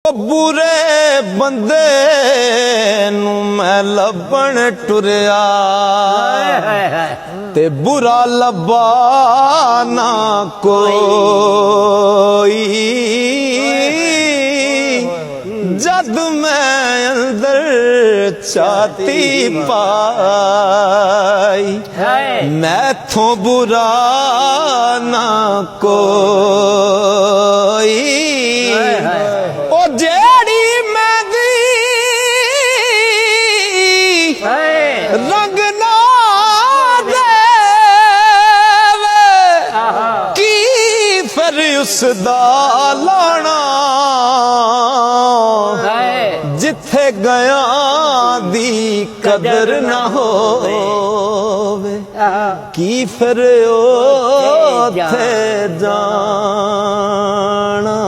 बुरे बंदे नू मैं लभण टुरिया ते बुरा लब्बा ना कोई जद मैं अंदर छाती पाई मैथों बुरा ना कोई ओ जेड़ी मेरी रंग ना देवे की फिर उसदा लाना जिथे गया दी कदर ना होवे की फिर ओथे जाना।